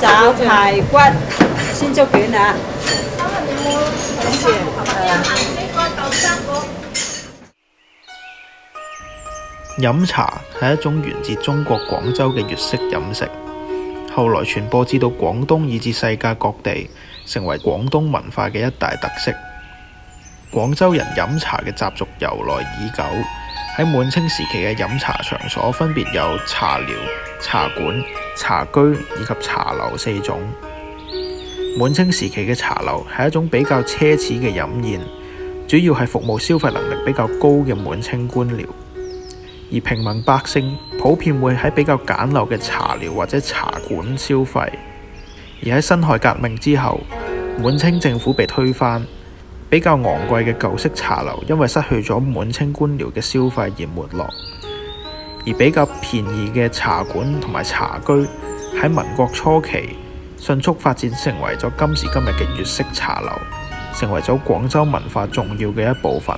爪、排骨、鮮竹卷啊。謝謝。飲茶係一種源自中國廣州嘅粵式飲食，後來傳播至到廣東以至世界各地，成為廣東文化嘅一大特色。廣州人飲茶嘅習俗由來已久，喺滿清時期嘅飲茶場所分別有茶寮、茶館、茶居以及茶樓4種。滿清時期嘅茶樓係一種比較奢侈嘅飲宴，主要係服務消費能力比較高嘅滿清官僚。而平民百姓普遍會喺比較簡陋嘅茶寮或者茶館消費，而喺辛亥革命之後，滿清政府被推翻，比較昂貴嘅舊式茶樓因為失去咗滿清官僚嘅消費而沒落，而比較便宜嘅茶館同埋茶居喺民國初期迅速發展成為咗今時今日嘅粵式茶樓，成為咗廣州文化重要嘅一部分。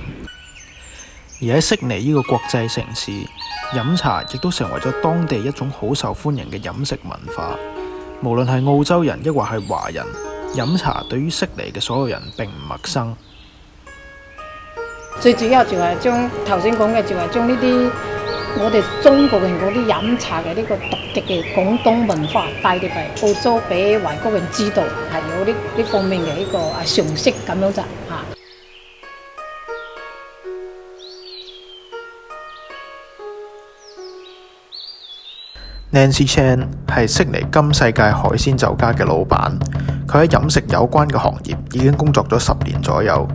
而喺悉尼呢個國際城市，飲茶亦都成為咗當地一種好受歡迎嘅飲食文化。無論係澳洲人抑或係華人，飲茶對於悉尼嘅所有人並唔陌生。最主要就係將頭先講嘅，就係將呢啲我哋中國人嗰啲飲茶嘅呢個獨特嘅廣東文化帶入嚟澳洲，俾外國人知道係有呢方面嘅一個常識咁樣咋嚇。Nancy Chan 係悉尼金世界海鮮酒家嘅老闆，佢喺飲食有關嘅行業已經工作咗10年左右。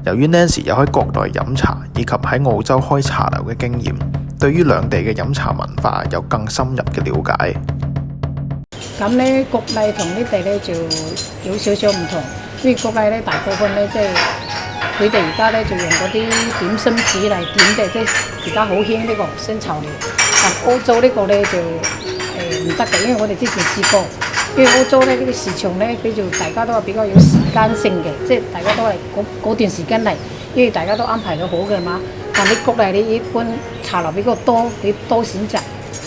由於 Nancy 有喺國內飲茶以及喺澳洲開茶樓嘅經驗，對於兩地嘅飲茶文化有更深入嘅了解。咁咧，國內同呢地咧就有少少唔同，因為國內咧大部分咧即係佢哋而家咧就用嗰啲點心紙嚟點嘅，即係而家好興呢個新潮流。但澳洲呢個咧就唔得嘅，因為我哋之前試過，因為澳洲咧呢個市場咧佢就大家都係比較有時間性嘅，即係大家都係嗰段時間嚟，因為大家都安排到好嘅嘛。但你國內你一般茶樓比較多，你多選擇。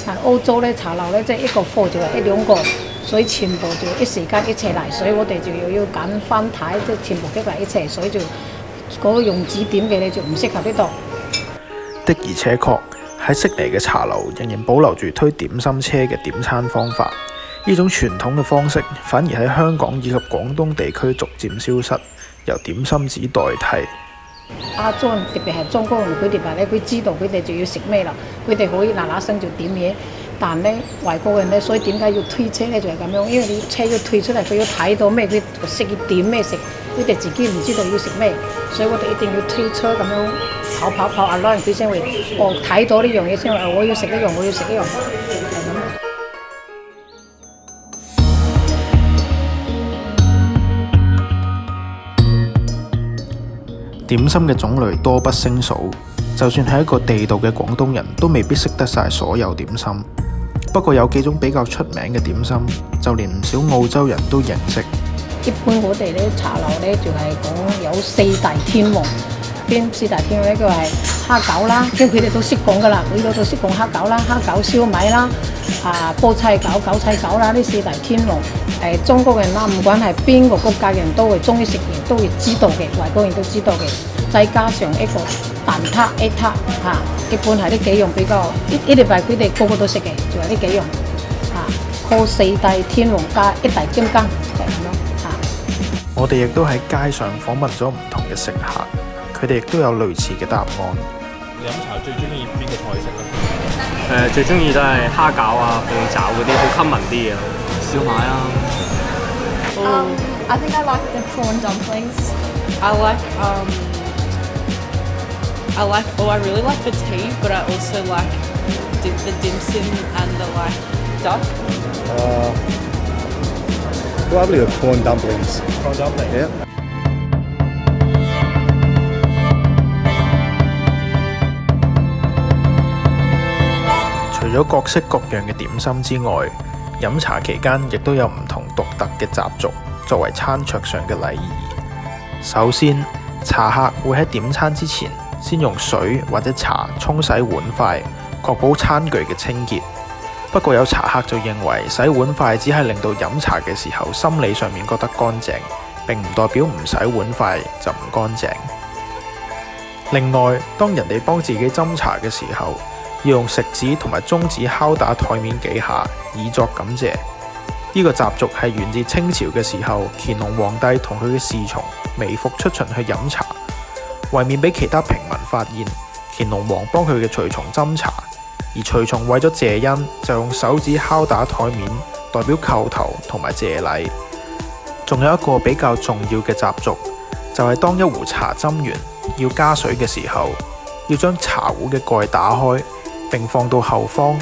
但澳洲咧茶樓咧即係一個貨就係1-2個，所以全部就一時間一齊嚟，所以我哋就要揀翻睇，即係全部一嚟一齊，所以就嗰個用紙點嘅咧就唔適合呢度。的而且確。喺悉尼嘅茶樓仍然保留住推點心車嘅點餐方法，呢種傳統嘅方式反而喺香港以及廣東地區逐漸消失，由點心紙代替。亞洲人特別係中國人，佢哋話咧，佢知道佢哋就要食咩啦，佢哋可以嗱嗱聲就點嘢。但咧外國人咧，所以點解要推車咧？就係咁樣，因為你車要推出嚟，佢要睇到咩，佢識要點咩食，佢哋自己唔知道要食咩，所以我哋一定要推車咁樣跑啊攞人佢先會睇到呢樣嘢先話我要食一樣，我要食一樣，係咁。點心嘅種類多不勝數，就算係一個地道嘅廣東人都未必識得晒所有點心。不過有幾種比較出名嘅點心，就連唔少澳洲人都認識。一般我哋咧茶樓咧就係講有4大天王，邊4大天王咧？佢係蝦餃啦，即係佢哋都識講噶啦，佢哋都識講蝦餃啦、蝦餃燒賣啦、菠菜餃、韭菜餃啦，呢4大天王。中國人啦，唔管係邊個國家人都會中意食嘅，都會知道嘅，外國人都知道嘅。再加上一個蛋撻、egg撻嚇，一般係呢幾樣比較一禮拜佢哋個個都食嘅，就係呢幾樣嚇。嗰4大天王加一大金剛就係咁樣嚇。我哋亦都喺街上訪問咗唔同嘅食客，佢哋亦都有類似嘅答案。飲茶最中意邊個菜式啊？最中意都係蝦餃啊、鳳爪嗰啲好 common 啲嘅，燒賣啊。I think I like the prawn dumplings. I really like the tea, but I also like the dim sum and the duck. Probably the prawn dumplings. Prawn dumplings. Yeah. 除咗各式各樣嘅點心之外，飲茶期間亦都有唔同獨特嘅習俗作為餐桌上嘅禮儀。首先，茶客會喺點餐之前先用水或者茶沖洗碗筷，確保餐具嘅清潔。不過有茶客就認為洗碗筷只係令到飲茶嘅時候心理上面覺得乾淨，並唔代表唔洗碗筷就唔乾淨。另外，當人哋幫自己斟茶嘅時候，要用食指同埋中指敲打台面幾下，以作感謝。呢個習俗係源自清朝嘅時候，乾隆皇帝同佢嘅侍從微服出巡去飲茶，為免俾其他平民發現，乾隆王幫佢嘅隨從斟茶，而隨從為咗謝恩，就用手指敲打台面，代表叩頭同埋謝禮。仲有一個比較重要嘅習俗，就係當一壺茶斟完要加水嘅時候，要將茶壺嘅蓋打開並放到後方，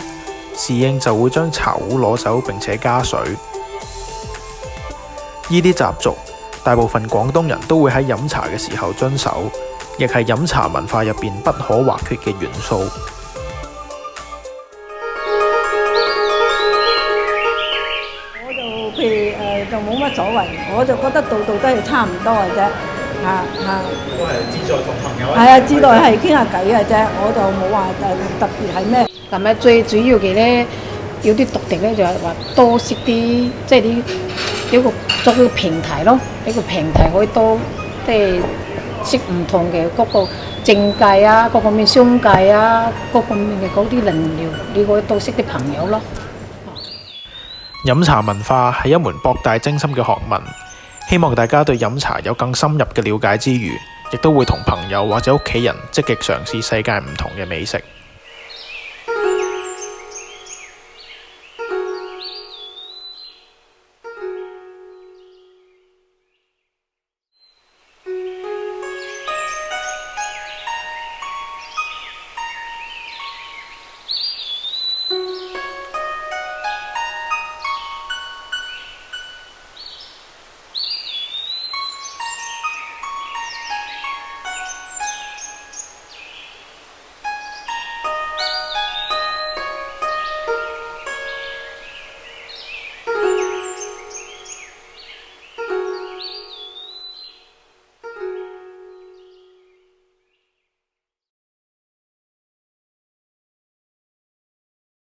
侍應就會將茶壺攞走並且加水。呢啲習俗大部分廣東人都會喺飲茶嘅時候遵守，亦係飲茶文化入邊不可或缺嘅元素。我就譬如就冇乜所謂，我就覺得度度都係差唔多嘅啫。都係志在同朋友。係啊，志在係傾下偈嘅啫，我就冇話特別係咩。咁咧最主要嘅咧，有啲獨特咧就係話多識啲，即係啲一個作個平台咯，一個平台可以多即係識唔同嘅嗰個政界啊，各個面商界啊，各個面嘅嗰啲能聊，你可以多識啲朋友咯。飲茶文化係一門博大精深嘅學問，希望大家對飲茶有更深入嘅了解之餘，亦都會同朋友或者屋企人積極嘗試世界唔同嘅美食。